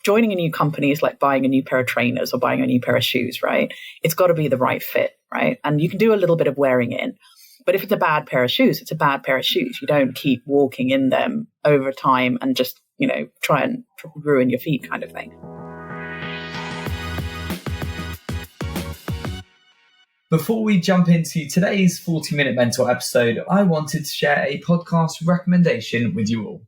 joining a new company is like buying a new pair of trainers or buying a new pair of shoes, right? It's got to be the right fit, right? And you can do a little bit of wearing in. But if it's a bad pair of shoes, it's a bad pair of shoes. You don't keep walking in them over time and just, try and ruin your feet kind of thing. Before we jump into today's 40-minute mentor episode, I wanted to share a podcast recommendation with you all.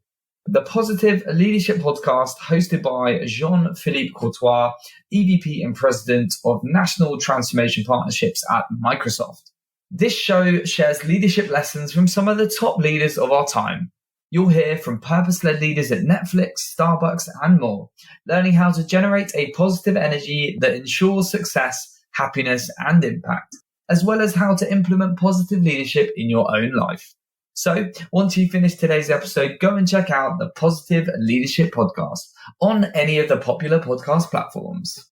The Positive Leadership Podcast, hosted by Jean-Philippe Courtois, EVP and President of National Transformation Partnerships at Microsoft. This show shares leadership lessons from some of the top leaders of our time. You'll hear from purpose-led leaders at Netflix, Starbucks, and more, learning how to generate a positive energy that ensures success, happiness, and impact, as well as how to implement positive leadership in your own life. So, once you finish today's episode, go and check out the Positive Leadership Podcast on any of the popular podcast platforms.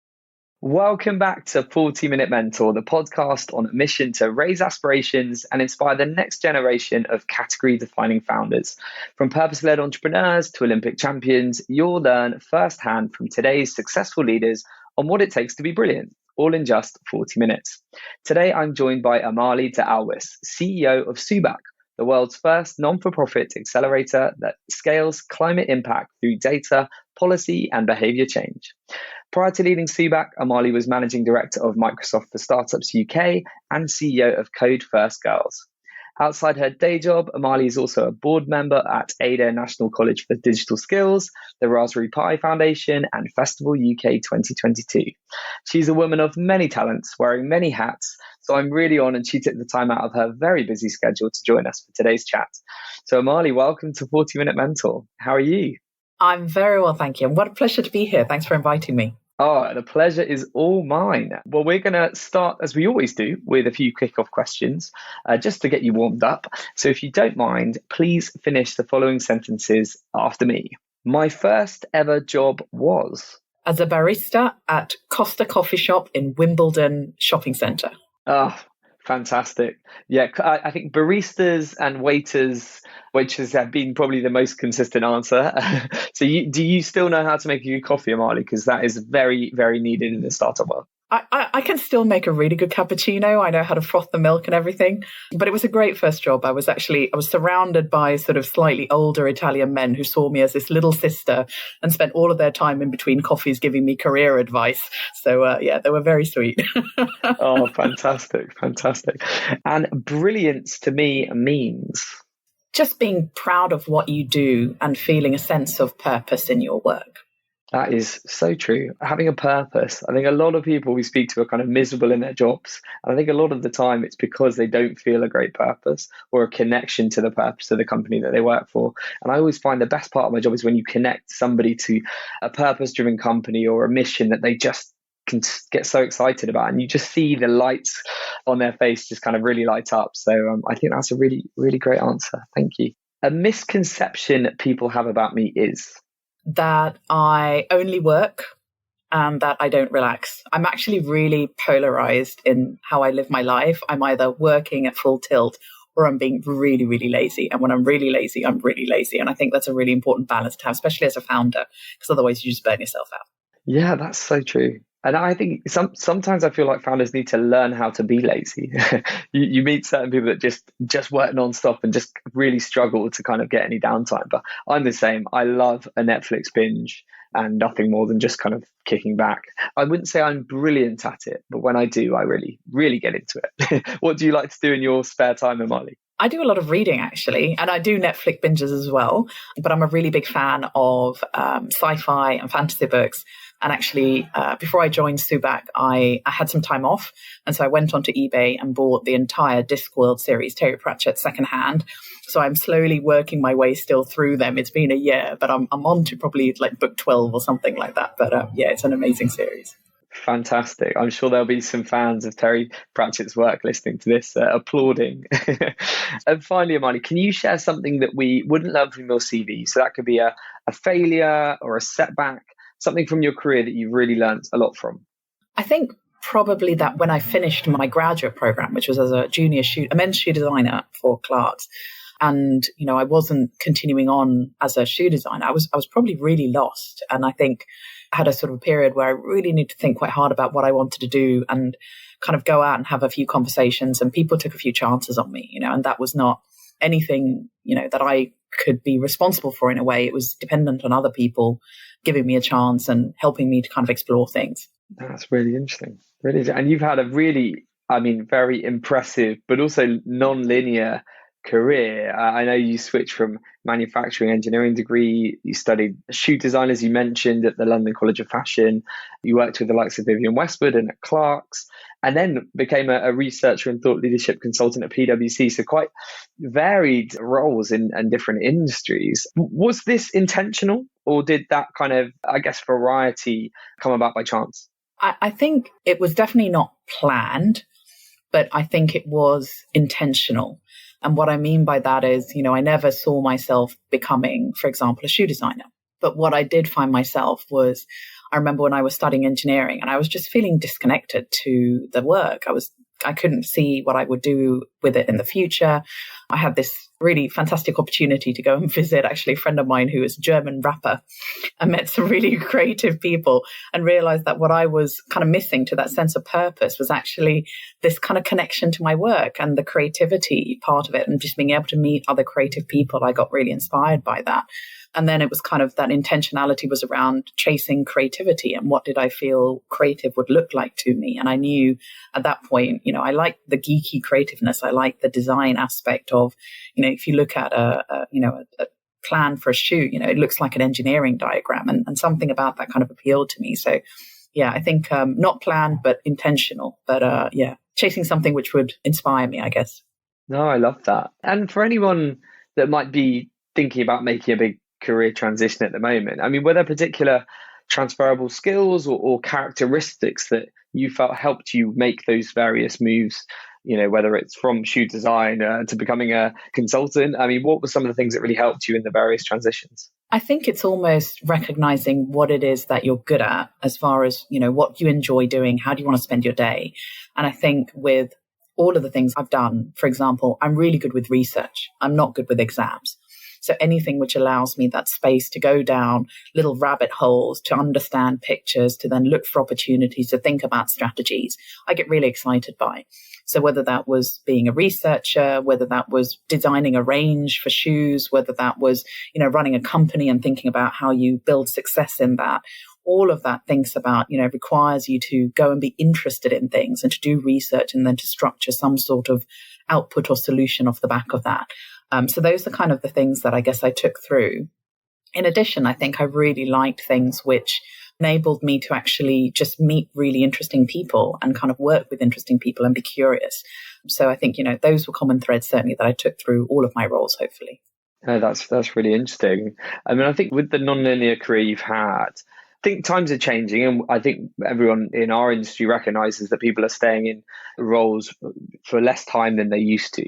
Welcome back to 40-Minute Mentor, the podcast on a mission to raise aspirations and inspire the next generation of category-defining founders. From purpose-led entrepreneurs to Olympic champions, you'll learn firsthand from today's successful leaders on what it takes to be brilliant, all in just 40 minutes. Today, I'm joined by Amali de Alwis, CEO of Subak, the world's first non-for-profit accelerator that scales climate impact through data, policy, and behaviour change. Prior to leading Subak, Amali was Managing Director of Microsoft for Startups UK and CEO of Code First Girls. Outside her day job, Amali is also a board member at Ada National College for Digital Skills, the Raspberry Pi Foundation, and Festival UK 2022. She's a woman of many talents, wearing many hats, so I'm really honoured she took the time out of her very busy schedule to join us for today's chat. So Amali, welcome to 40-Minute Mentor. How are you? I'm very well, thank you. And what a pleasure to be here. Thanks for inviting me. Oh, the pleasure is all mine. Well, we're going to start, as we always do, with a few kick-off questions, just to get you warmed up. So if you don't mind, please finish the following sentences after me. My first ever job was... as a barista at Costa Coffee Shop in Wimbledon Shopping Centre. Oh, fantastic. Yeah, I think baristas and waitress have been probably the most consistent answer. So do you still know how to make a good coffee, Amali? Because that is very, very needed in the startup world. I can still make a really good cappuccino. I know how to froth the milk and everything. But it was a great first job. I was surrounded by sort of slightly older Italian men who saw me as this little sister and spent all of their time in between coffees giving me career advice. So they were very sweet. Oh, fantastic. And brilliance to me means... just being proud of what you do and feeling a sense of purpose in your work. That is so true. Having a purpose. I think a lot of people we speak to are kind of miserable in their jobs. And I think a lot of the time it's because they don't feel a great purpose or a connection to the purpose of the company that they work for. And I always find the best part of my job is when you connect somebody to a purpose-driven company or a mission that they just can get so excited about, and you just see the lights on their face just kind of really light up. So I think that's a really, really great answer. Thank you. A misconception people have about me is... that I only work and that I don't relax. I'm actually really polarized in how I live my life. I'm either working at full tilt or I'm being really, really lazy. And when I'm really lazy, I'm really lazy. And I think that's a really important balance to have, especially as a founder, because otherwise you just burn yourself out. Yeah, that's so true. And I think sometimes I feel like founders need to learn how to be lazy. you meet certain people that just work nonstop and just really struggle to kind of get any downtime. But I'm the same. I love a Netflix binge and nothing more than just kind of kicking back. I wouldn't say I'm brilliant at it, but when I do, I really, really get into it. What do you like to do in your spare time, Amali? I do a lot of reading, actually, and I do Netflix binges as well. But I'm a really big fan of sci-fi and fantasy books. And actually, before I joined Subak, I had some time off. And so I went onto eBay and bought the entire Discworld series, Terry Pratchett, secondhand. So I'm slowly working my way still through them. It's been a year, but I'm on to probably like book 12 or something like that. But it's an amazing series. Fantastic. I'm sure there'll be some fans of Terry Pratchett's work listening to this, applauding. And finally, Amali, can you share something that we wouldn't learn from your CV? So that could be a failure or a setback, something from your career that you've really learned a lot from. I think probably that when I finished my graduate program, which was as a men's shoe designer for Clarks, and I wasn't continuing on as a shoe designer, I was probably really lost. And I think had a sort of period where I really needed to think quite hard about what I wanted to do and kind of go out and have a few conversations, and people took a few chances on me, and that was not anything, that I could be responsible for in a way. It was dependent on other people giving me a chance and helping me to kind of explore things. That's really interesting. Really, and you've had a really, very impressive, but also non-linear career. I know you switched from manufacturing engineering degree. You studied shoe design, as you mentioned, at the London College of Fashion. You worked with the likes of Vivienne Westwood and at Clark's, and then became a researcher and thought leadership consultant at PwC. So quite varied roles in different industries. Was this intentional, or did that kind of, variety come about by chance? I think it was definitely not planned, but I think it was intentional. And what I mean by that is, I never saw myself becoming, for example, a shoe designer. But what I did find myself was, I remember when I was studying engineering and I was just feeling disconnected to the work. I couldn't see what I would do with it in the future. I had this really fantastic opportunity to go and visit actually a friend of mine who is a German rapper, and met some really creative people and realized that what I was kind of missing to that sense of purpose was actually this kind of connection to my work and the creativity part of it, and just being able to meet other creative people. I got really inspired by that. And then it was kind of that intentionality was around chasing creativity and what did I feel creative would look like to me. And I knew at that point, I like the geeky creativeness. I like the design aspect of, if you look at a plan for a shoe, it looks like an engineering diagram, and something about that kind of appealed to me. So yeah, I think not planned, but intentional, but chasing something which would inspire me, I guess. No, I love that. And for anyone that might be thinking about making a big career transition at the moment, were there particular transferable skills or characteristics that you felt helped you make those various moves, whether it's from shoe design to becoming a consultant? What were some of the things that really helped you in the various transitions? I think it's almost recognizing what it is that you're good at, as far as, what you enjoy doing, how do you want to spend your day? And I think with all of the things I've done, for example, I'm really good with research. I'm not good with exams. So anything which allows me that space to go down little rabbit holes, to understand pictures, to then look for opportunities, to think about strategies, I get really excited by. So whether that was being a researcher, whether that was designing a range for shoes, whether that was, running a company and thinking about how you build success in that, all of that thinks about, requires you to go and be interested in things and to do research and then to structure some sort of output or solution off the back of that. So those are kind of the things that I guess I took through. In addition, I think I really liked things which enabled me to actually just meet really interesting people and kind of work with interesting people and be curious. So I think, those were common threads certainly that I took through all of my roles, hopefully. Oh, that's really interesting. I think with the nonlinear career you've had, I think times are changing, and I think everyone in our industry recognizes that people are staying in roles for less time than they used to.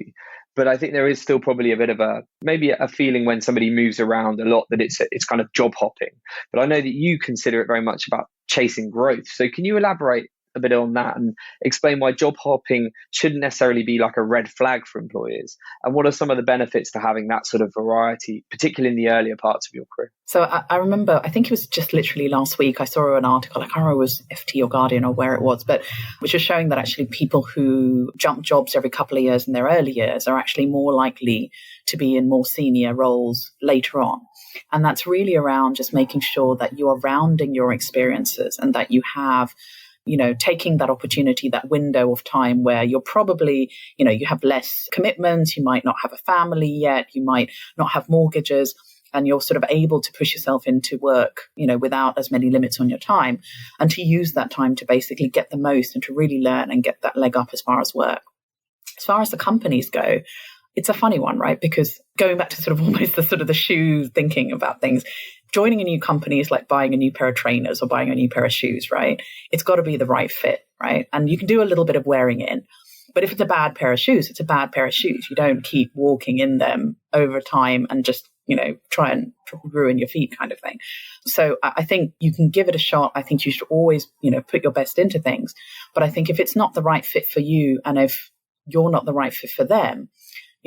But I think there is still probably a bit of maybe a feeling when somebody moves around a lot that it's kind of job hopping. But I know that you consider it very much about chasing growth. So can you elaborate a bit on that and explain why job hopping shouldn't necessarily be like a red flag for employers? And what are some of the benefits to having that sort of variety, particularly in the earlier parts of your career? So I remember, I think it was just literally last week, I saw an article, I can't remember if it was FT or Guardian or where it was, but which was showing that actually people who jump jobs every couple of years in their early years are actually more likely to be in more senior roles later on. And that's really around just making sure that you are rounding your experiences and that you have taking that opportunity, that window of time where you're probably, you have less commitments, you might not have a family yet, you might not have mortgages, and you're sort of able to push yourself into work, without as many limits on your time, and to use that time to basically get the most and to really learn and get that leg up as far as work. As far as the companies go, it's a funny one, right? Because going back to sort of almost the shoe thinking about things, joining a new company is like buying a new pair of trainers or buying a new pair of shoes, right? It's got to be the right fit, right? And you can do a little bit of wearing in. But if it's a bad pair of shoes, it's a bad pair of shoes. You don't keep walking in them over time and just, try and ruin your feet kind of thing. So I think you can give it a shot. I think you should always, put your best into things. But I think if it's not the right fit for you and if you're not the right fit for them,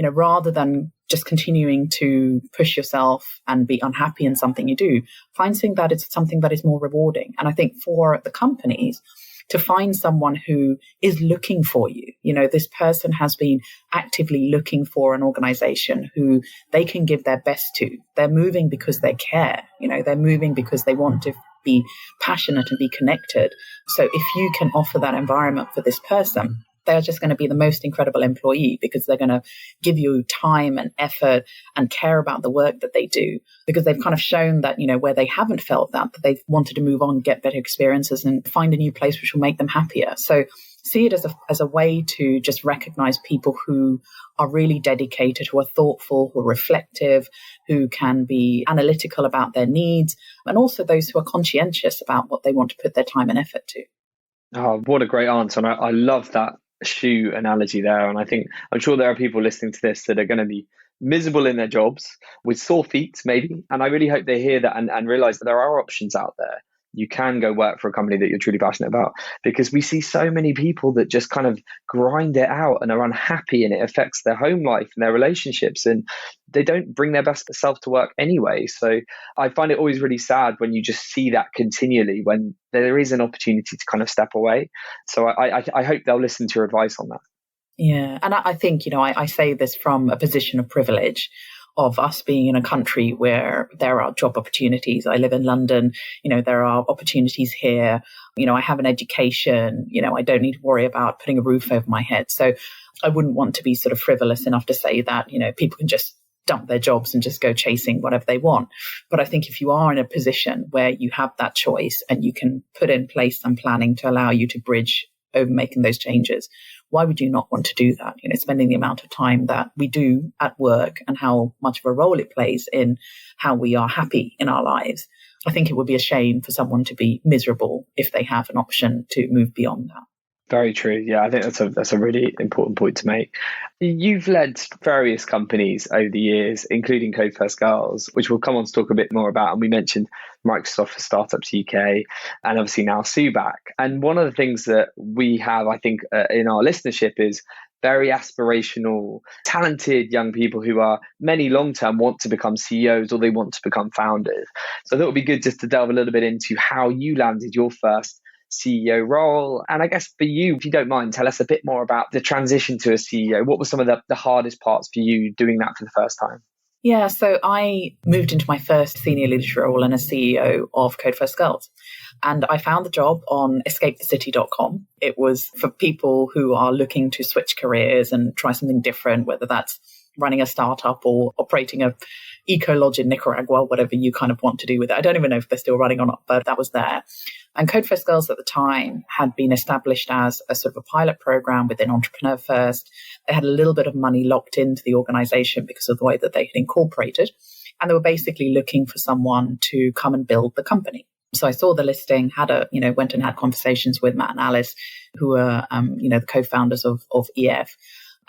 rather than just continuing to push yourself and be unhappy in something you do, find something that is more rewarding. And I think for the companies, to find someone who is looking for you. This person has been actively looking for an organization who they can give their best to. They're moving because they care. They're moving because they want to be passionate and be connected. So if you can offer that environment for this person, they're just going to be the most incredible employee, because they're going to give you time and effort and care about the work that they do, because they've kind of shown that, where they haven't felt that they've wanted to move on, get better experiences and find a new place which will make them happier. So see it as a way to just recognize people who are really dedicated, who are thoughtful, who are reflective, who can be analytical about their needs, and also those who are conscientious about what they want to put their time and effort to. Oh, what a great answer. And I love that shoe analogy there. And I'm sure there are people listening to this that are going to be miserable in their jobs with sore feet, maybe. And I really hope they hear that and realize that there are options out there. You can go work for a company that you're truly passionate about, because we see so many people that just kind of grind it out and are unhappy, and it affects their home life and their relationships, and they don't bring their best self to work anyway. So I find it always really sad when you just see that continually, when there is an opportunity to kind of step away. So I hope they'll listen to your advice on that. Yeah. And I think, I say this from a position of privilege, of us being in a country where there are job opportunities. I live in London, there are opportunities here. I have an education, I don't need to worry about putting a roof over my head. So I wouldn't want to be sort of frivolous enough to say that, people can just dump their jobs and just go chasing whatever they want. But I think if you are in a position where you have that choice and you can put in place some planning to allow you to bridge over making those changes, why would you not want to do that? Spending the amount of time that we do at work and how much of a role it plays in how we are happy in our lives. I think it would be a shame for someone to be miserable if they have an option to move beyond that. Very true. Yeah, I think that's a really important point to make. You've led various companies over the years, including Code First Girls, which we'll come on to talk a bit more about. And we mentioned Microsoft for Startups UK, and obviously now Subak. And one of the things that we have, I think, in our listenership is very aspirational, talented young people who are many long-term want to become CEOs, or they want to become founders. So I thought it would be good just to delve a little bit into how you landed your first CEO role. And I guess for you, if you don't mind, tell us a bit more about the transition to a CEO. What were some of the hardest parts for you doing that for the first time? Yeah, so I moved into my first senior leadership role and as CEO of Code First Girls. And I found the job on escapethecity.com. It was for people who are looking to switch careers and try something different, whether that's running a startup or operating a eco-lodge in Nicaragua, whatever you kind of want to do with it. I don't even know if they're still running or not, but that was there. And Code First Girls at the time had been established as a sort of a pilot program within Entrepreneur First. They had a little bit of money locked into the organization because of the way that they had incorporated. And they were basically looking for someone to come and build the company. So I saw the listing, went and had conversations with Matt and Alice, who are, the co-founders of EF.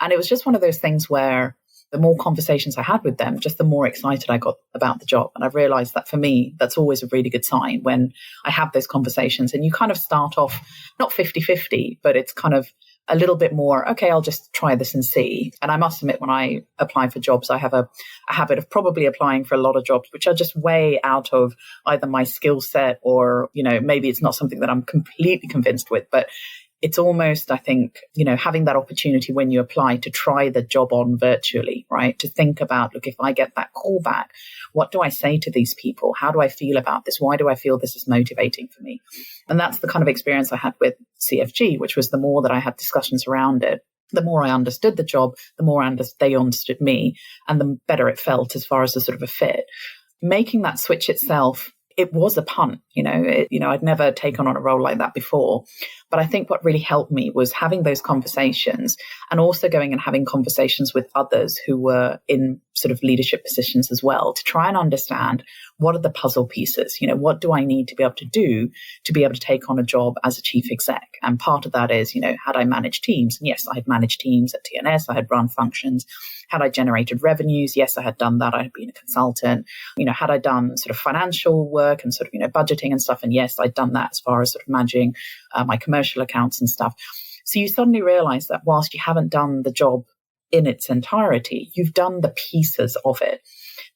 And it was just one of those things where the more conversations I had with them, just the more excited I got about the job. And I've realized that for me, that's always a really good sign when I have those conversations and you kind of start off not 50-50, but it's kind of a little bit more, okay, I'll just try this and see. And I must admit, when I apply for jobs, I have a habit of probably applying for a lot of jobs, which are just way out of either my skill set or, maybe it's not something that I'm completely convinced with, but it's almost, I think, having that opportunity when you apply to try the job on virtually, right? To think about, look, if I get that call back, what do I say to these people? How do I feel about this? Why do I feel this is motivating for me? And that's the kind of experience I had with CFG, which was the more that I had discussions around it, the more I understood the job, the more they understood me, and the better it felt as far as a sort of a fit. Making that switch itself, it was a punt, I'd never taken on a role like that before. But I think what really helped me was having those conversations and also going and having conversations with others who were in sort of leadership positions as well to try and understand what are the puzzle pieces, what do I need to be able to do to be able to take on a job as a chief exec? And part of that is, had I managed teams? And yes, I had managed teams at TNS. I had run functions. Had I generated revenues? Yes, I had done that. I had been a consultant. Had I done sort of financial work and sort of, budgeting and stuff? And yes, I'd done that as far as sort of managing my commercial accounts and stuff. So you suddenly realize that whilst you haven't done the job in its entirety. You've done the pieces of it.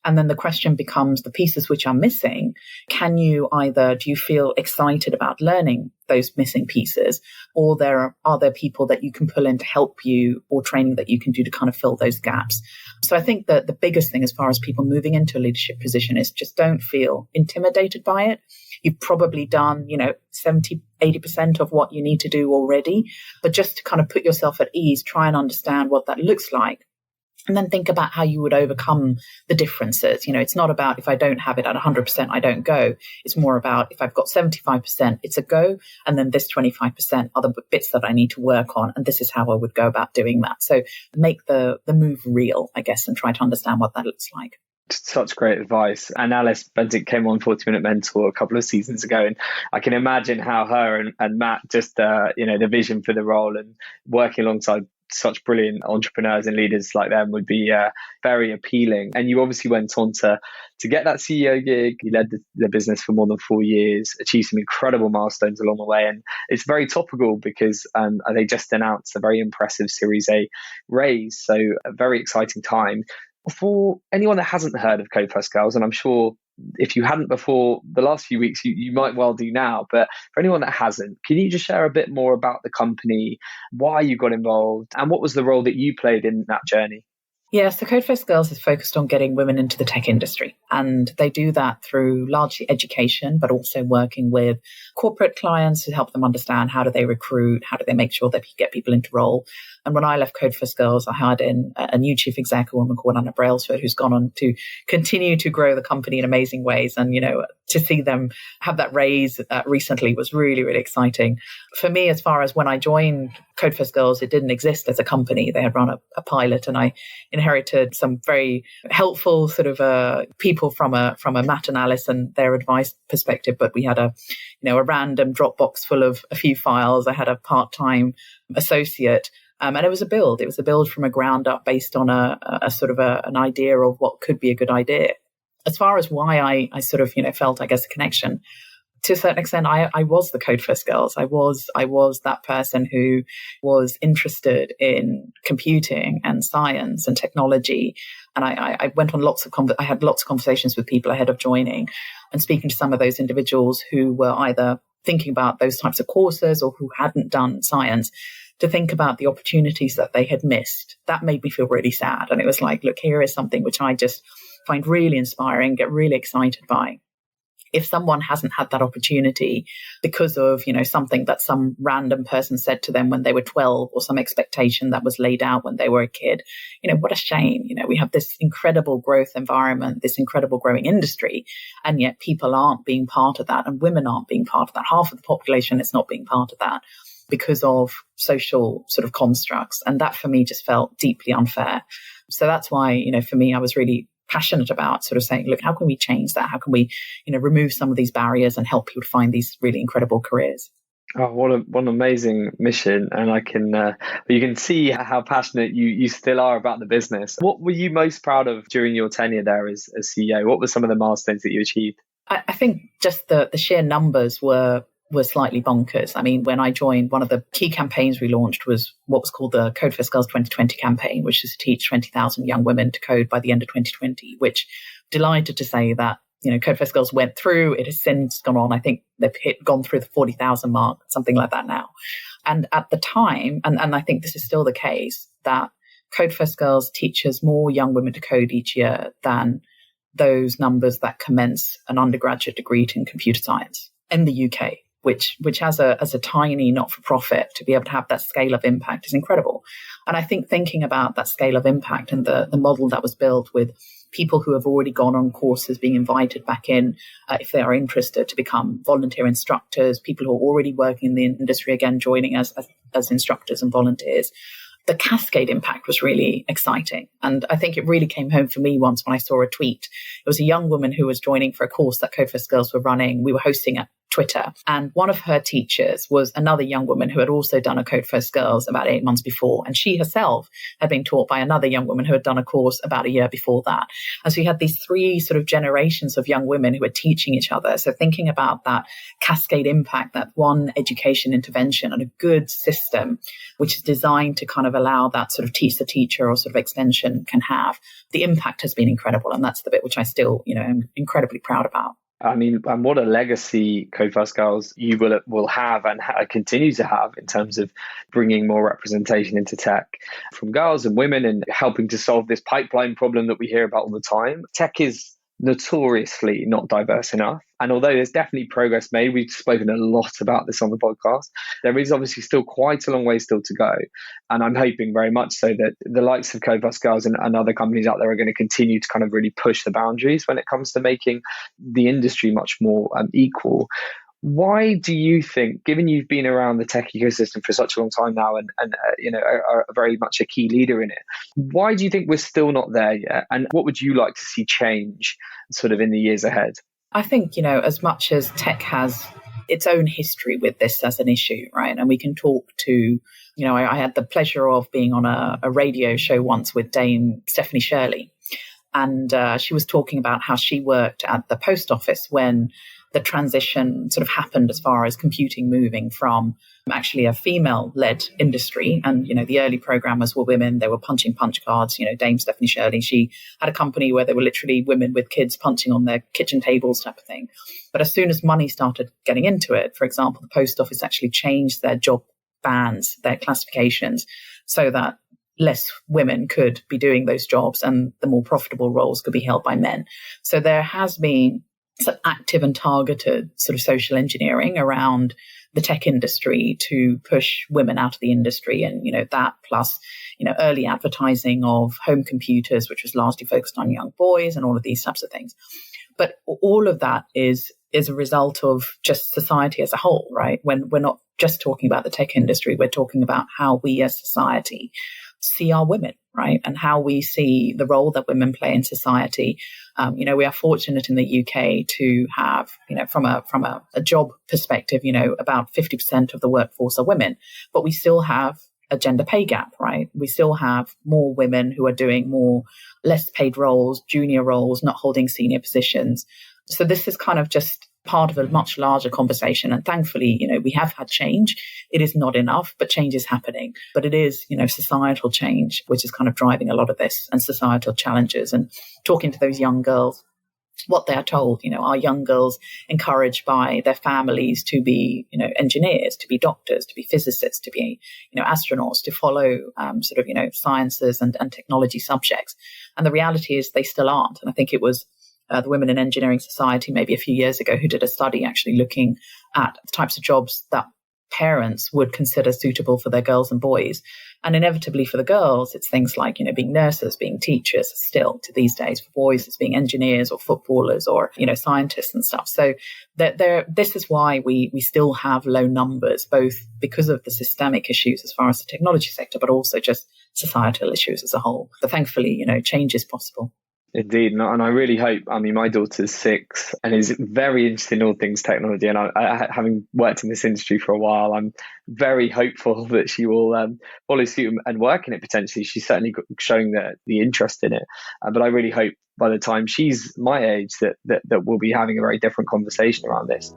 And then the question becomes the pieces which are missing. Do you feel excited about learning those missing pieces? Or are there people that you can pull in to help you, or training that you can do to kind of fill those gaps? So I think that the biggest thing as far as people moving into a leadership position is just don't feel intimidated by it. You've probably done, 70, 80% of what you need to do already, but just to kind of put yourself at ease, try and understand what that looks like. And then think about how you would overcome the differences. It's not about if I don't have it at 100%, I don't go. It's more about if I've got 75%, it's a go. And then this 25% are the bits that I need to work on. And this is how I would go about doing that. So make the move real, I guess, and try to understand what that looks like. Such great advice. And Alice Bentinck came on 40 Minute Mentor a couple of seasons ago, and I can imagine how her and Matt just the vision for the role and working alongside such brilliant entrepreneurs and leaders like them would be very appealing. And you obviously went on to get that CEO gig. You led the business for more than 4 years, achieved some incredible milestones along the way. And it's very topical because they just announced a very impressive Series A raise. So a very exciting time. For anyone that hasn't heard of Code First Girls, and I'm sure if you hadn't before the last few weeks, you might well do now. But for anyone that hasn't, can you just share a bit more about the company, why you got involved, and what was the role that you played in that journey? Yeah, so Code First Girls is focused on getting women into the tech industry. And they do that through largely education, but also working with corporate clients to help them understand how do they recruit, how do they make sure that you get people into role. And when I left Code First Girls, I hired in a new chief exec, a woman called Anna Brailsford, who's gone on to continue to grow the company in amazing ways. And, to see them have that raise recently was really, really exciting. For me, as far as when I joined Code First Girls, it didn't exist as a company. They had run a pilot, and I inherited some very helpful sort of people from a Matt and Alice and their advice perspective. But we had a random Dropbox full of a few files. I had a part-time associate. And it was a build. It was a build from a ground up based on a sort of an idea of what could be a good idea. As far as why I sort of, felt, I guess, a connection, to a certain extent, I was the Code First Girls. I was that person who was interested in computing and science and technology. And I went on I had lots of conversations with people ahead of joining and speaking to some of those individuals who were either thinking about those types of courses or who hadn't done science, to think about the opportunities that they had missed. That made me feel really sad. And it was like, look, here is something which I just find really inspiring, get really excited by. If someone hasn't had that opportunity because of, something that some random person said to them when they were 12, or some expectation that was laid out when they were a kid, what a shame. We have this incredible growth environment, this incredible growing industry, and yet people aren't being part of that, and women aren't being part of that. Half of the population is not being part of that because of social sort of constructs. And that for me just felt deeply unfair. So that's why, for me, I was really passionate about sort of saying, look, how can we change that? How can we, remove some of these barriers and help people to find these really incredible careers? Oh, what an amazing mission. And you can see how passionate you still are about the business. What were you most proud of during your tenure there as CEO? What were some of the milestones that you achieved? I think just the sheer numbers were slightly bonkers. I mean, when I joined, one of the key campaigns we launched was what was called the Code First Girls 2020 campaign, which is to teach 20,000 young women to code by the end of 2020, which delighted to say that, Code First Girls went through. It has since gone on. I think they've gone through the 40,000 mark, something like that now. And at the time, and I think this is still the case, that Code First Girls teaches more young women to code each year than those numbers that commence an undergraduate degree in computer science in the UK. Which as a tiny not-for-profit, to be able to have that scale of impact is incredible. And I think thinking about that scale of impact and the model that was built with people who have already gone on courses being invited back in if they are interested to become volunteer instructors, people who are already working in the industry again joining as instructors and volunteers. The cascade impact was really exciting. And I think it really came home for me once when I saw a tweet. It was a young woman who was joining for a course that Code First Girls were running. We were hosting a Twitter. And one of her teachers was another young woman who had also done a Code First Girls about 8 months before. And she herself had been taught by another young woman who had done a course about a year before that. And so you had these three sort of generations of young women who were teaching each other. So thinking about that cascade impact, that one education intervention and a good system, which is designed to kind of allow that sort of teach the teacher or sort of extension can have. The impact has been incredible. And that's the bit which I still, am incredibly proud about. I mean, and what a legacy Code First Girls you will have and continue to have in terms of bringing more representation into tech from girls and women and helping to solve this pipeline problem that we hear about all the time. Tech is notoriously not diverse enough. And although there's definitely progress made, we've spoken a lot about this on the podcast, there is obviously still quite a long way still to go. And I'm hoping very much so that the likes of Code First Girls and other companies out there are going to continue to kind of really push the boundaries when it comes to making the industry much more equal. Why do you think, given you've been around the tech ecosystem for such a long time now and are very much a key leader in it, why do you think we're still not there yet? And what would you like to see change sort of in the years ahead? I think, as much as tech has its own history with this as an issue, right? And we can talk to, I had the pleasure of being on a radio show once with Dame Stephanie Shirley. And she was talking about how she worked at the post office when the transition sort of happened as far as computing moving from actually a female-led industry. And, the early programmers were women. They were punching punch cards. Dame Stephanie Shirley, she had a company where there were literally women with kids punching on their kitchen tables type of thing. But as soon as money started getting into it, for example, the post office actually changed their job bands, their classifications, so that less women could be doing those jobs and the more profitable roles could be held by men. So there has been some active and targeted sort of social engineering around the tech industry to push women out of the industry. And, that plus, early advertising of home computers, which was largely focused on young boys and all of these types of things. But all of that is a result of just society as a whole, right? When we're not just talking about the tech industry, we're talking about how we as society see our women, right? And how we see the role that women play in society. We are fortunate in the UK to have, from a job perspective, about 50% of the workforce are women, but we still have a gender pay gap, right? We still have more women who are doing more less paid roles, junior roles, not holding senior positions. So this is kind of just part of a much larger conversation. And thankfully, we have had change. It is not enough, but change is happening. But it is, societal change, which is kind of driving a lot of this and societal challenges. And talking to those young girls, what they are told, are young girls encouraged by their families to be, engineers, to be doctors, to be physicists, to be, astronauts, to follow sciences and technology subjects. And the reality is they still aren't. And I think it was the Women in Engineering Society maybe a few years ago who did a study actually looking at the types of jobs that parents would consider suitable for their girls and boys. And inevitably for the girls, it's things like, being nurses, being teachers still to these days. For boys, it's being engineers or footballers or, scientists and stuff. So this is why we still have low numbers, both because of the systemic issues as far as the technology sector, but also just societal issues as a whole. But thankfully, change is possible. Indeed. And I really hope, my daughter's 6 and is very interested in all things technology. And I having worked in this industry for a while, I'm very hopeful that she will follow suit and work in it potentially. She's certainly showing the interest in it. But I really hope by the time she's my age that we'll be having a very different conversation around this.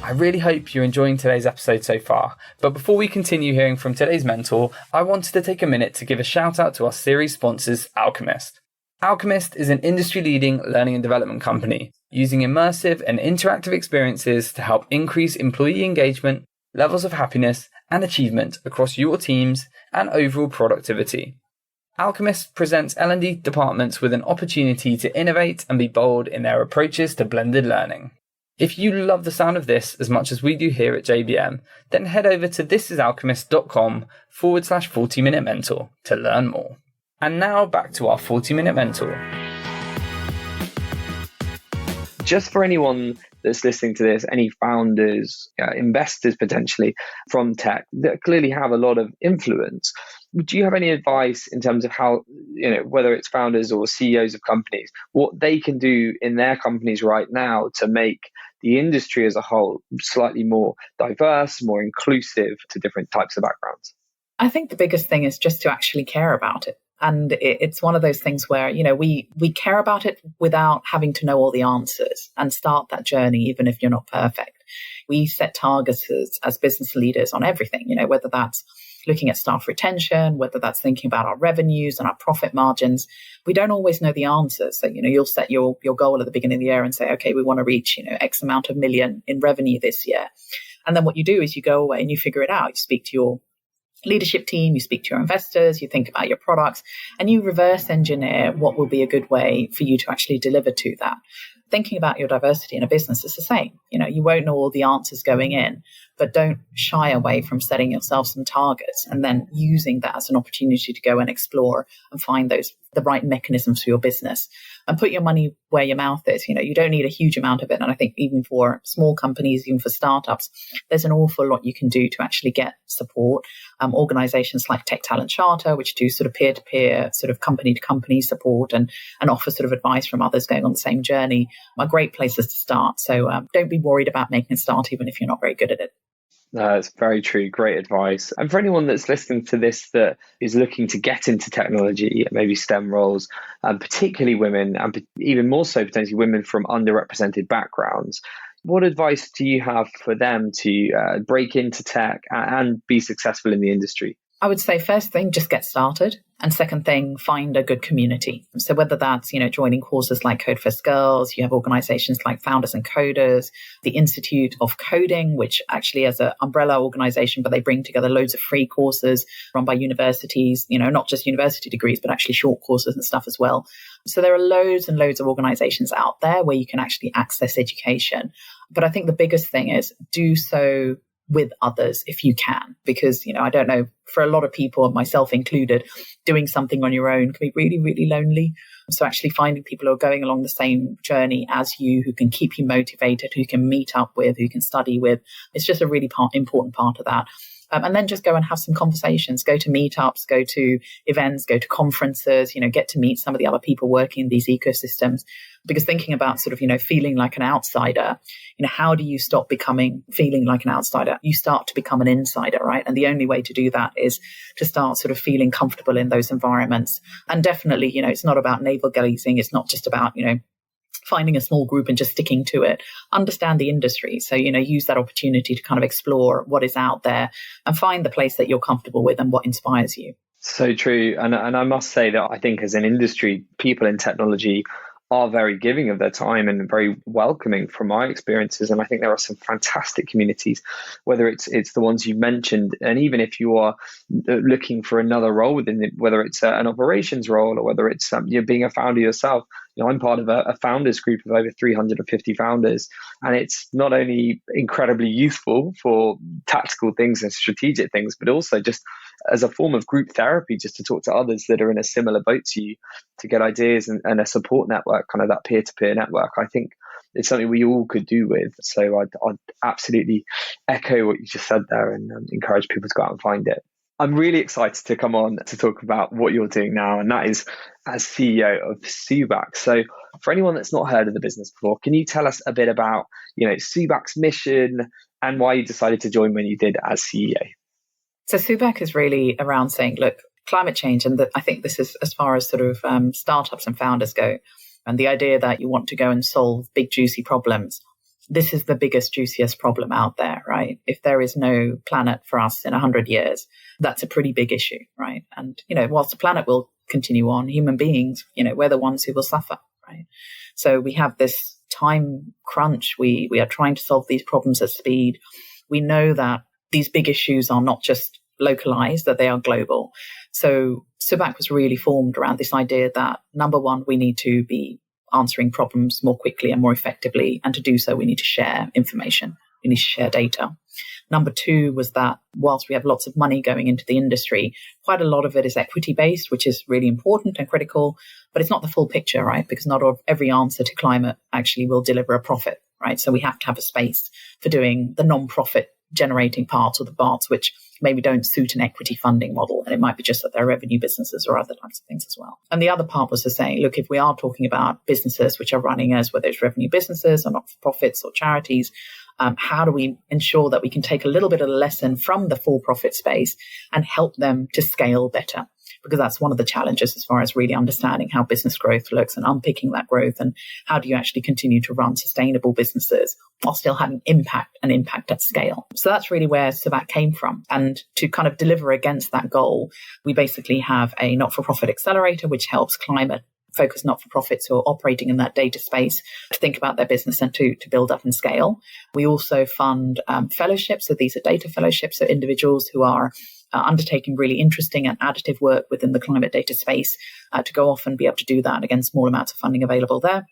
I really hope you're enjoying today's episode so far. But before we continue hearing from today's mentor, I wanted to take a minute to give a shout out to our series sponsors, Alchemist. Alchemist is an industry-leading learning and development company using immersive and interactive experiences to help increase employee engagement, levels of happiness and achievement across your teams and overall productivity. Alchemist presents L&D departments with an opportunity to innovate and be bold in their approaches to blended learning. If you love the sound of this as much as we do here at JBM, then head over to thisisalchemist.com/40-minute mentor to learn more. And now back to our 40-minute mentor. Just for anyone that's listening to this, any founders, investors potentially from tech that clearly have a lot of influence, Do you have any advice in terms of how, whether it's founders or CEOs of companies, what they can do in their companies right now to make the industry as a whole slightly more diverse, more inclusive to different types of backgrounds? I think the biggest thing is just to actually care about it. And it's one of those things where, we care about it without having to know all the answers and start that journey, even if you're not perfect. We set targets as business leaders on everything, whether that's looking at staff retention, whether that's thinking about our revenues and our profit margins. We don't always know the answers. So, you'll set your goal at the beginning of the year and say, okay, we want to reach, X amount of million in revenue this year. And then what you do is you go away and you figure it out. You speak to your leadership team, you speak to your investors, you think about your products, and you reverse engineer what will be a good way for you to actually deliver to that. Thinking about your diversity in a business is the same. You won't know all the answers going in, but don't shy away from setting yourself some targets and then using that as an opportunity to go and explore and find the right mechanisms for your business and put your money where your mouth is. You don't need a huge amount of it. And I think even for small companies, even for startups, there's an awful lot you can do to actually get support. Organizations like Tech Talent Charter, which do sort of peer-to-peer, sort of company-to-company support and offer sort of advice from others going on the same journey, are great places to start. So don't be worried about making a start, even if you're not very good at it. It's very true. Great advice. And for anyone that's listening to this that is looking to get into technology, maybe STEM roles, particularly women, and even more so potentially women from underrepresented backgrounds, what advice do you have for them to break into tech and be successful in the industry? I would say first thing, just get started. And second thing, find a good community. So whether that's, joining courses like Code First Girls, you have organizations like Founders and Coders, the Institute of Coding, which actually is an umbrella organization, but they bring together loads of free courses run by universities, not just university degrees, but actually short courses and stuff as well. So there are loads and loads of organizations out there where you can actually access education. But I think the biggest thing is do so with others if you can, because, I don't know, for a lot of people, myself included, doing something on your own can be really, really lonely. So actually finding people who are going along the same journey as you, who can keep you motivated, who you can meet up with, who you can study with, it's just a really important part of that. And then just go and have some conversations, go to meetups, go to events, go to conferences, get to meet some of the other people working in these ecosystems. Because thinking about sort of, feeling like an outsider, how do you stop feeling like an outsider? You start to become an insider, right? And the only way to do that is to start sort of feeling comfortable in those environments. And definitely, it's not about navel gazing. It's not just about, finding a small group and just sticking to it. Understand the industry. So, use that opportunity to kind of explore what is out there and find the place that you're comfortable with and what inspires you. So true. And I must say that I think as an industry, people in technology are very giving of their time and very welcoming from my experiences. And I think there are some fantastic communities, whether it's the ones you mentioned. And even if you are looking for another role within it, whether it's an operations role or whether it's you're being a founder yourself, I'm part of a founders group of over 350 founders. And it's not only incredibly useful for tactical things and strategic things, but also just as a form of group therapy, just to talk to others that are in a similar boat to you, to get ideas and a support network, kind of that peer-to-peer network. I think it's something we all could do with. So I'd absolutely echo what you just said there and encourage people to go out and find it. I'm really excited to come on to talk about what you're doing now, and that is as CEO of Subak. So for anyone that's not heard of the business before, can you tell us a bit about, Subak's mission and why you decided to join when you did as CEO? So Subak is really around saying, look, climate change, and I think this is as far as sort of startups and founders go, and the idea that you want to go and solve big, juicy problems. This is the biggest, juiciest problem out there, right? If there is no planet for us in 100 years, that's a pretty big issue, right? And, whilst the planet will continue on, human beings, we're the ones who will suffer, right? So we have this time crunch. We are trying to solve these problems at speed. We know that these big issues are not just localized, that they are global. So Subak was really formed around this idea that, number one, we need to be answering problems more quickly and more effectively. And to do so, we need to share information. We need to share data. Number two was that whilst we have lots of money going into the industry, quite a lot of it is equity-based, which is really important and critical, but it's not the full picture, right? Because not every answer to climate actually will deliver a profit, right? So we have to have a space for doing the non-profit generating parts, or the parts which maybe don't suit an equity funding model. And it might be just that they're revenue businesses or other types of things as well. And the other part was to say, look, if we are talking about businesses which are running as whether it's revenue businesses or not-for-profits or charities, how do we ensure that we can take a little bit of the lesson from the for-profit space and help them to scale better? Because that's one of the challenges as far as really understanding how business growth looks and unpicking that growth, and how do you actually continue to run sustainable businesses while still having impact at scale. So that's really where Subak came from. And to kind of deliver against that goal, we basically have a not-for-profit accelerator, which helps climate-focused not-for-profits who are operating in that data space to think about their business and to build up and scale. We also fund fellowships. So these are data fellowships, so individuals who are undertaking really interesting and additive work within the climate data space to go off and be able to do that against small amounts of funding available there.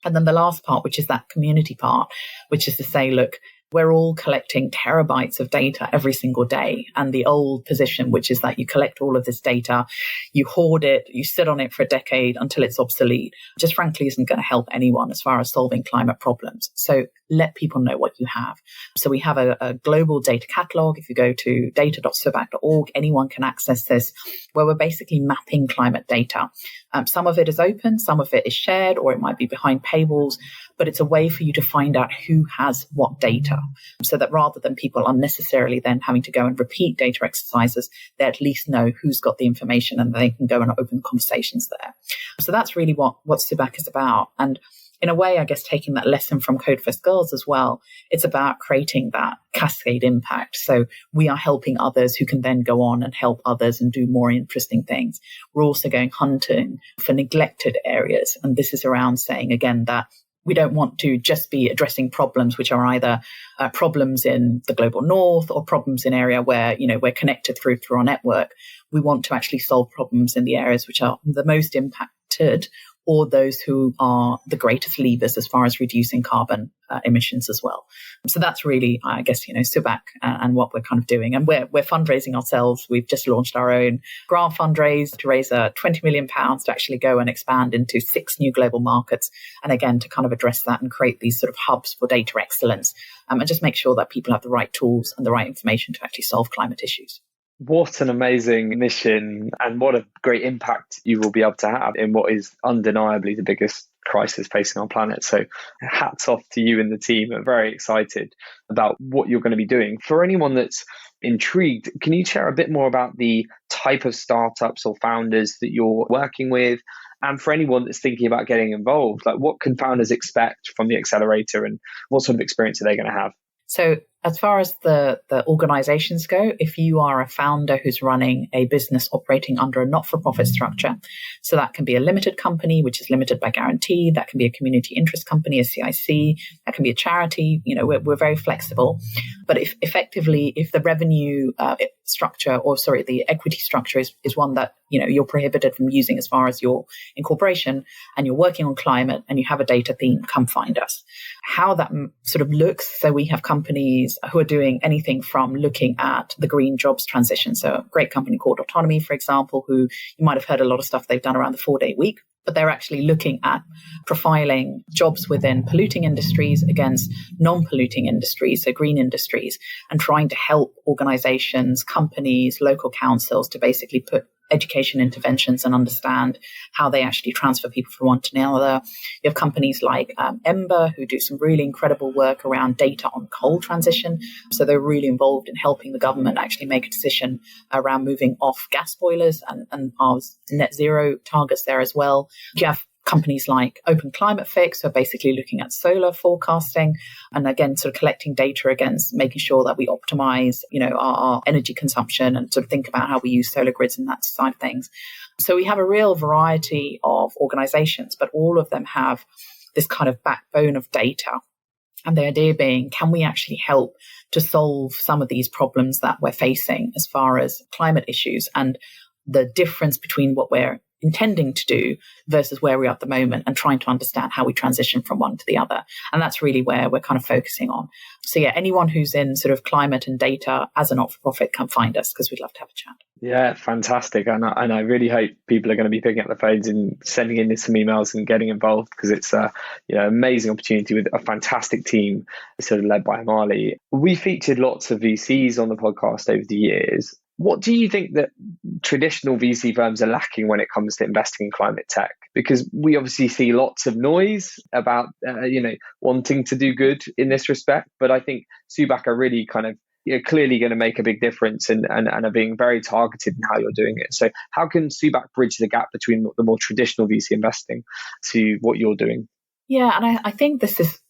And then the last part, which is that community part, which is to say, look, we're all collecting terabytes of data every single day. And the old position, which is that you collect all of this data, you hoard it, you sit on it for a decade until it's obsolete, just frankly isn't going to help anyone as far as solving climate problems. So let people know what you have. So we have a global data catalog. If you go to data.subak.org, anyone can access this, where we're basically mapping climate data. Some of it is open, some of it is shared, or it might be behind paywalls, but it's a way for you to find out who has what data, so that rather than people unnecessarily then having to go and repeat data exercises, they at least know who's got the information and they can go and open conversations there. So that's really what Subak is about. And in a way, I guess, taking that lesson from Code First Girls as well, it's about creating that cascade impact. So we are helping others who can then go on and help others and do more interesting things. We're also going hunting for neglected areas. And this is around saying, again, that we don't want to just be addressing problems which are either problems in the global north or problems in area where, we're connected through our network. We want to actually solve problems in the areas which are the most impacted, or those who are the greatest levers as far as reducing carbon emissions as well. So that's really, I guess, Subak and what we're kind of doing. And we're fundraising ourselves. We've just launched our own grant fundraise to raise £20 million to actually go and expand into 6 new global markets. And again, to kind of address that and create these sort of hubs for data excellence, and just make sure that people have the right tools and the right information to actually solve climate issues. What an amazing mission, and what a great impact you will be able to have in what is undeniably the biggest crisis facing our planet. So hats off to you and the team. I'm very excited about what you're going to be doing. For anyone that's intrigued, can you share a bit more about the type of startups or founders that you're working with? And for anyone that's thinking about getting involved, like, what can founders expect from the accelerator, and what sort of experience are they going to have? So as far as the organizations go, if you are a founder who's running a business operating under a not-for-profit structure, so that can be a limited company, which is limited by guarantee, that can be a community interest company, a CIC, that can be a charity, we're very flexible. But if the revenue structure, the equity structure is one that, you're prohibited from using as far as your incorporation, and you're working on climate and you have a data theme, come find us. How that sort of looks, so we have companies who are doing anything from looking at the green jobs transition. So a great company called Autonomy, for example, who you might have heard a lot of stuff they've done around the 4-day week, but they're actually looking at profiling jobs within polluting industries against non-polluting industries, so green industries, and trying to help organizations, companies, local councils to basically put education interventions and understand how they actually transfer people from one to another. You have companies like Ember, who do some really incredible work around data on coal transition. So they're really involved in helping the government actually make a decision around moving off gas boilers and our net zero targets there as well. You have companies like Open Climate Fix, who are basically looking at solar forecasting and, again, sort of collecting data against making sure that we optimize, our energy consumption and sort of think about how we use solar grids and that side of things. So we have a real variety of organizations, but all of them have this kind of backbone of data. And the idea being, can we actually help to solve some of these problems that we're facing as far as climate issues and the difference between what we're intending to do versus where we are at the moment, and trying to understand how we transition from one to the other. And that's really where we're kind of focusing on. So yeah, anyone who's in sort of climate and data as a not-for-profit, come find us because we'd love to have a chat. Yeah, fantastic. And I really hope people are going to be picking up the phones and sending in some emails and getting involved, because it's a amazing opportunity with a fantastic team sort of led by Amali. We featured lots of VCs on the podcast over the years. What do you think that traditional VC firms are lacking when it comes to investing in climate tech? Because we obviously see lots of noise about, wanting to do good in this respect. But I think Subak are really kind of clearly going to make a big difference and are being very targeted in how you're doing it. So how can Subak bridge the gap between the more traditional VC investing to what you're doing? Yeah, and I think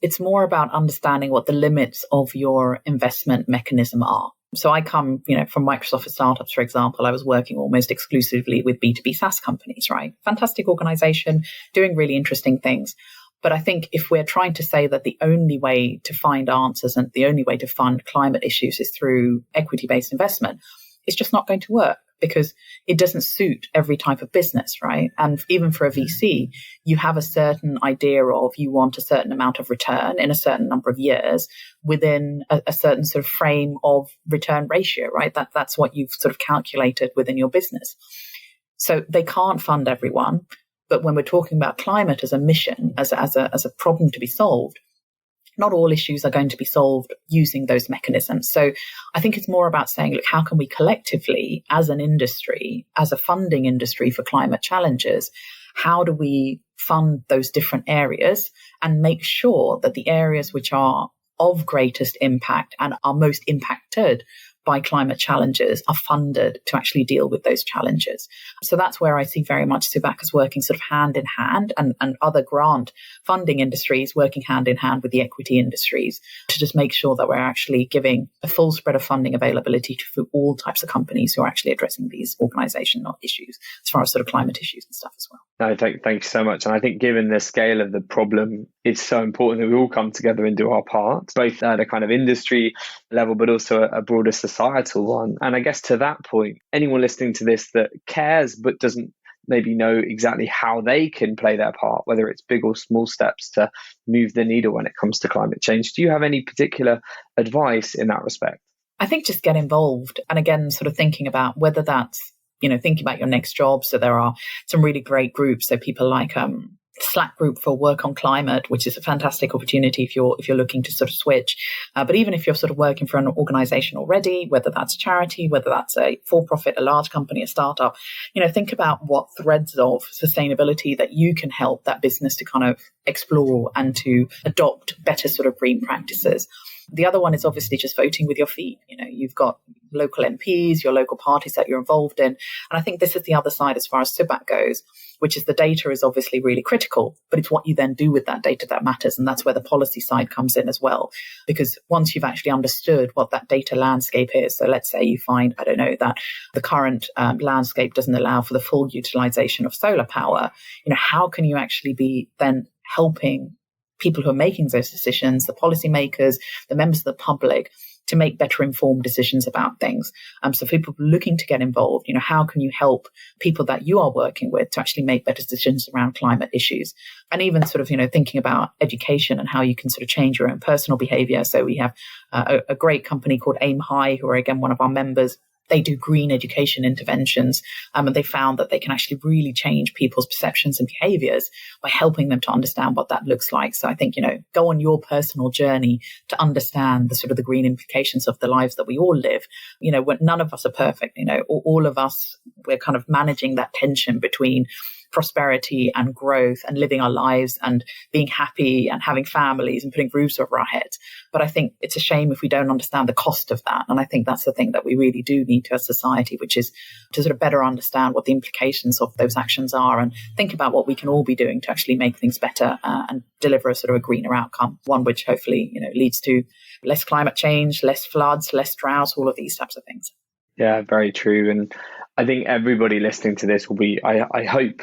it's more about understanding what the limits of your investment mechanism are. So I come, from Microsoft for Startups, for example. I was working almost exclusively with B2B SaaS companies, right? Fantastic organization, doing really interesting things. But I think if we're trying to say that the only way to find answers and the only way to fund climate issues is through equity-based investment, it's just not going to work, because it doesn't suit every type of business, right? And even for a VC, you have a certain idea of you want a certain amount of return in a certain number of years within a certain sort of frame of return ratio, right? That's what you've sort of calculated within your business. So they can't fund everyone. But when we're talking about climate as a mission, as a problem to be solved, not all issues are going to be solved using those mechanisms. So I think it's more about saying, look, how can we collectively, as an industry, as a funding industry for climate challenges, how do we fund those different areas and make sure that the areas which are of greatest impact and are most impacted by climate challenges are funded to actually deal with those challenges. So that's where I see very much Subak as working sort of hand in hand, and other grant funding industries working hand in hand with the equity industries to just make sure that we're actually giving a full spread of funding availability to all types of companies who are actually addressing these organizational issues as far as sort of climate issues and stuff as well. No, thank you so much. And I think given the scale of the problem, it's so important that we all come together and do our part, both at a kind of industry level, but also a broader societal one. And I guess to that point, anyone listening to this that cares but doesn't maybe know exactly how they can play their part, whether it's big or small steps to move the needle when it comes to climate change, do you have any particular advice in that respect? I think just get involved. And again, sort of thinking about whether that's, thinking about your next job. So there are some really great groups. So people like Slack group for work on climate, which is a fantastic opportunity if you're looking to sort of switch. But even if you're sort of working for an organization already, whether that's a charity, whether that's a for-profit, a large company, a startup, think about what threads of sustainability that you can help that business to kind of explore and to adopt better sort of green practices. The other one is obviously just voting with your feet. You've got local MPs, your local parties that you're involved in. And I think this is the other side as far as Subak goes, which is the data is obviously really critical, but it's what you then do with that data that matters. And that's where the policy side comes in as well. Because once you've actually understood what that data landscape is, so let's say you find, that the current landscape doesn't allow for the full utilization of solar power, how can you actually be then helping people who are making those decisions, the policymakers, the members of the public, to make better informed decisions about things. So for people looking to get involved, how can you help people that you are working with to actually make better decisions around climate issues? And even sort of, thinking about education and how you can sort of change your own personal behavior. So we have a great company called Aim High, who are again one of our members. They do green education interventions, and they found that they can actually really change people's perceptions and behaviors by helping them to understand what that looks like. So I think, go on your personal journey to understand the sort of the green implications of the lives that we all live. None of us are perfect, all of us, we're kind of managing that tension between prosperity and growth and living our lives and being happy and having families and putting roofs over our heads. But I think it's a shame if we don't understand the cost of that. And I think that's the thing that we really do need to as society, which is to sort of better understand what the implications of those actions are and think about what we can all be doing to actually make things better and deliver a sort of a greener outcome, one which hopefully, leads to less climate change, less floods, less droughts, all of these types of things. Yeah, very true. And I think everybody listening to this will be, I hope,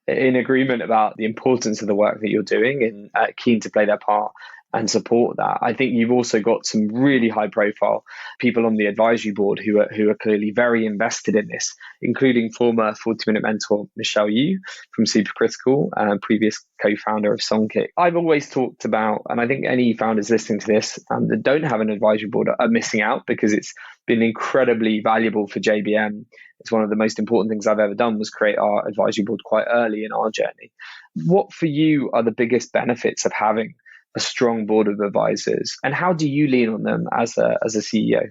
in agreement about the importance of the work that you're doing and keen to play their part. and support that. I think you've also got some really high profile people on the advisory board who are clearly very invested in this, including former 40-minute mentor Michelle Yu from Supercritical, previous co-founder of Songkick. I've always talked about, and I think any founders listening to this that don't have an advisory board are missing out, because it's been incredibly valuable for JBM. It's one of the most important things I've ever done was create our advisory board quite early in our journey. What for you are the biggest benefits of having a strong board of advisors, and how do you lean on them as a CEO?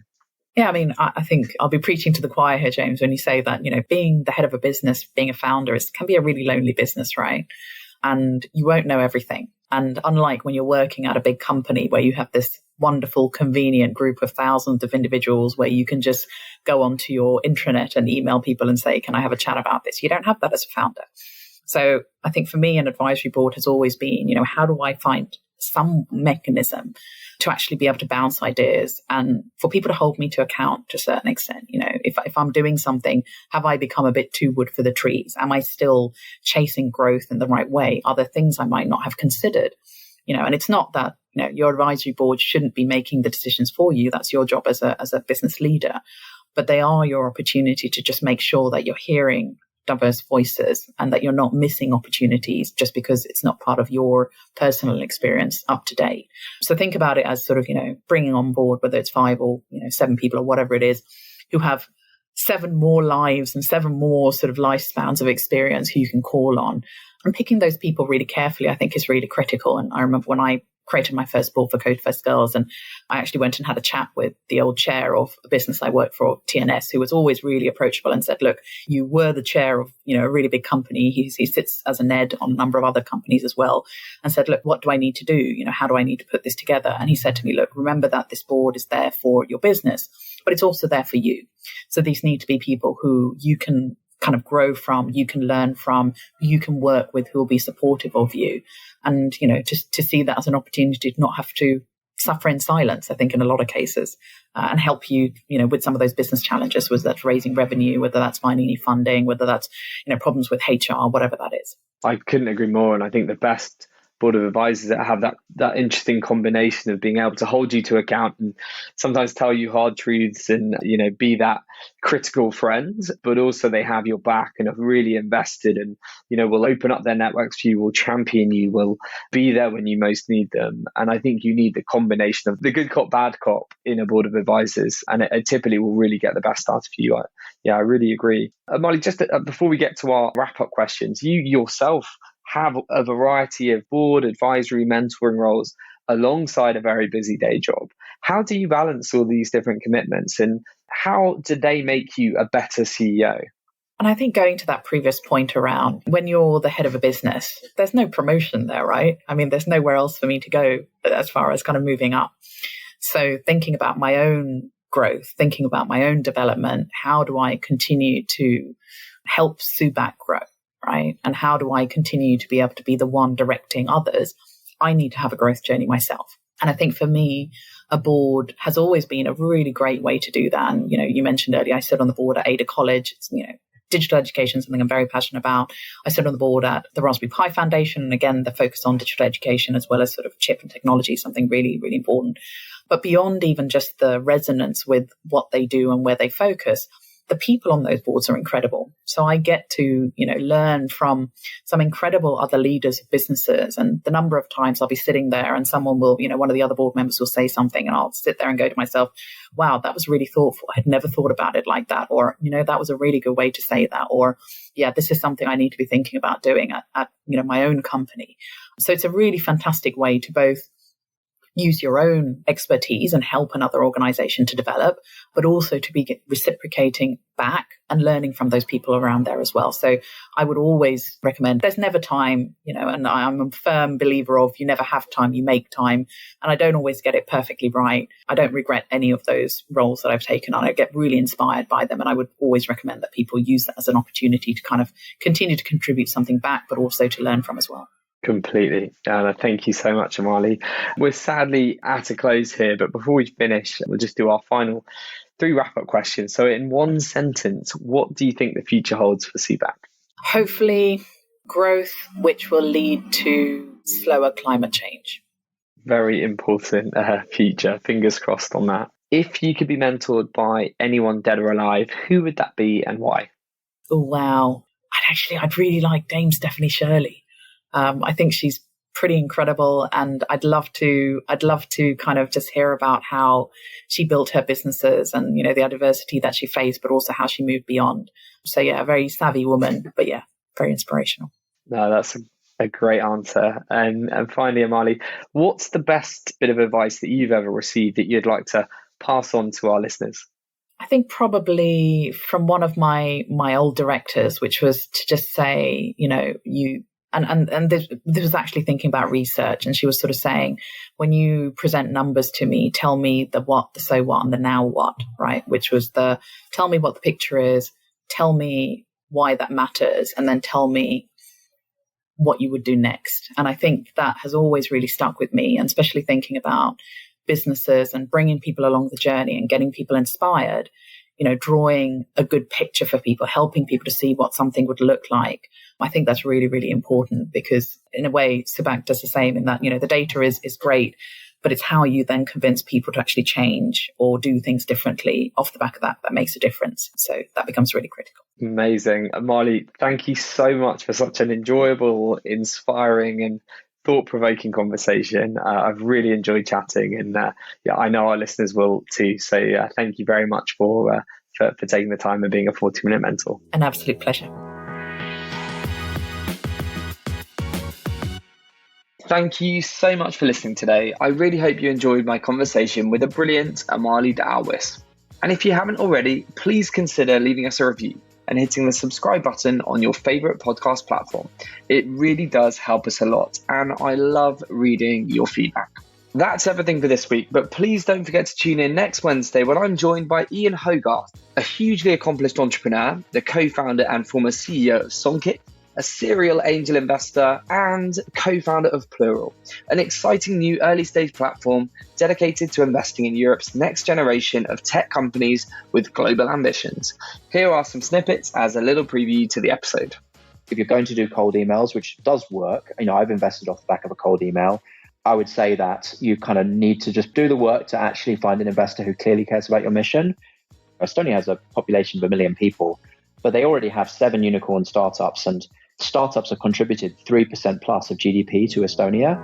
Yeah, I mean, I think I'll be preaching to the choir here, James, when you say that, being the head of a business, being a founder, can be a really lonely business, right? And you won't know everything. And unlike when you're working at a big company where you have this wonderful, convenient group of thousands of individuals where you can just go onto your intranet and email people and say, can I have a chat about this? You don't have that as a founder. So I think for me, an advisory board has always been, how do I find some mechanism to actually be able to bounce ideas and for people to hold me to account to a certain extent. If I'm doing something, have I become a bit too wood for the trees? Am I still chasing growth in the right way? Are there things I might not have considered? And it's not that, your advisory board shouldn't be making the decisions for you. That's your job as a business leader, but they are your opportunity to just make sure that you're hearing diverse voices and that you're not missing opportunities just because it's not part of your personal experience up to date. So think about it as sort of, bringing on board, whether it's 5 or, 7 people or whatever it is, who have 7 more lives and 7 more sort of lifespans of experience who you can call on. And picking those people really carefully, I think, is really critical. And I remember when I created my first board for Code First Girls, and I actually went and had a chat with the old chair of the business I worked for, TNS, who was always really approachable and said, look, you were the chair of, a really big company. He sits as an ed on a number of other companies as well, and said, look, what do I need to do? How do I need to put this together? And he said to me, look, remember that this board is there for your business, but it's also there for you. So these need to be people who you can kind of grow from, you can learn from, you can work with, who will be supportive of you. And, to see that as an opportunity to not have to suffer in silence, I think, in a lot of cases, and help you, with some of those business challenges, whether that's raising revenue, whether that's finding any funding, whether that's, problems with HR, whatever that is. I couldn't agree more. And I think the best board of advisors that have that interesting combination of being able to hold you to account and sometimes tell you hard truths and, be that critical friend, but also they have your back and are really invested and, will open up their networks for you, will champion you, will be there when you most need them. And I think you need the combination of the good cop, bad cop in a board of advisors, and it typically will really get the best out of you. I really agree. Amali, just before we get to our wrap-up questions, you yourself have a variety of board, advisory, mentoring roles alongside a very busy day job. How do you balance all these different commitments, and how do they make you a better CEO? And I think going to that previous point around when you're the head of a business, there's no promotion there, right? I mean, there's nowhere else for me to go as far as kind of moving up. So thinking about my own growth, thinking about my own development, how do I continue to help Subak grow? Right? And how do I continue to be able to be the one directing others? I need to have a growth journey myself. And I think for me, a board has always been a really great way to do that. And, you mentioned earlier, I sit on the board at Ada College. It's, digital education is something I'm very passionate about. I sit on the board at the Raspberry Pi Foundation. And again, the focus on digital education as well as sort of chip and technology, something really, really important. But beyond even just the resonance with what they do and where they focus, the people on those boards are incredible. So I get to, learn from some incredible other leaders of businesses. And the number of times I'll be sitting there and someone will, one of the other board members will say something and I'll sit there and go to myself, wow, that was really thoughtful. I had never thought about it like that. Or, that was a really good way to say that. Or, yeah, this is something I need to be thinking about doing at my own company. So it's a really fantastic way to both use your own expertise and help another organization to develop, but also to be reciprocating back and learning from those people around there as well. So I would always recommend, there's never time, and I'm a firm believer of you never have time, you make time. And I don't always get it perfectly right. I don't regret any of those roles that I've taken on. I get really inspired by them. And I would always recommend that people use that as an opportunity to kind of continue to contribute something back, but also to learn from as well. Completely. Thank you so much, Amali. We're sadly at a close here, but before we finish, we'll just do our final 3 wrap-up questions. So in one sentence, what do you think the future holds for Subak? Hopefully growth, which will lead to slower climate change. Very important feature. Fingers crossed on that. If you could be mentored by anyone dead or alive, who would that be and why? Oh, wow. I'd really like Dame Stephanie Shirley. I think she's pretty incredible, and I'd love to kind of just hear about how she built her businesses and, you know, the adversity that she faced, but also how she moved beyond. So yeah, a very savvy woman, but yeah, very inspirational. No, that's a great answer. And finally, Amali, what's the best bit of advice that you've ever received that you'd like to pass on to our listeners? I think probably from one of my old directors, which was to just say, you know, this was actually thinking about research, and she was sort of saying, when you present numbers to me, tell me the what, the so what, and the now what, right? Which was tell me what the picture is, tell me why that matters, and then tell me what you would do next. And I think that has always really stuck with me, and especially thinking about businesses and bringing people along the journey and getting people inspired, you know, drawing a good picture for people, helping people to see what something would look like. I think that's really, really important, because in a way, Subak does the same in that, you know, the data is great, but it's how you then convince people to actually change or do things differently off the back of that makes a difference. So that becomes really critical. Amazing. Amali, thank you so much for such an enjoyable, inspiring and thought-provoking conversation. I've really enjoyed chatting, and I know our listeners will too. So thank you very much for taking the time and being a 40-minute mentor. An absolute pleasure. Thank you so much for listening today. I really hope you enjoyed my conversation with the brilliant Amali de Alwis. And if you haven't already, please consider leaving us a review and hitting the subscribe button on your favourite podcast platform. It really does help us a lot, and I love reading your feedback. That's everything for this week, but please don't forget to tune in next Wednesday when I'm joined by Ian Hogarth, a hugely accomplished entrepreneur, the co-founder and former CEO of Songkick, a serial angel investor and co-founder of Plural, an exciting new early-stage platform dedicated to investing in Europe's next generation of tech companies with global ambitions. Here are some snippets as a little preview to the episode. If you're going to do cold emails, which does work, you know, I've invested off the back of a cold email, I would say that you kind of need to just do the work to actually find an investor who clearly cares about your mission. Estonia has a population of 1 million people, but they already have 7 unicorn startups, and startups have contributed 3% plus of GDP to Estonia.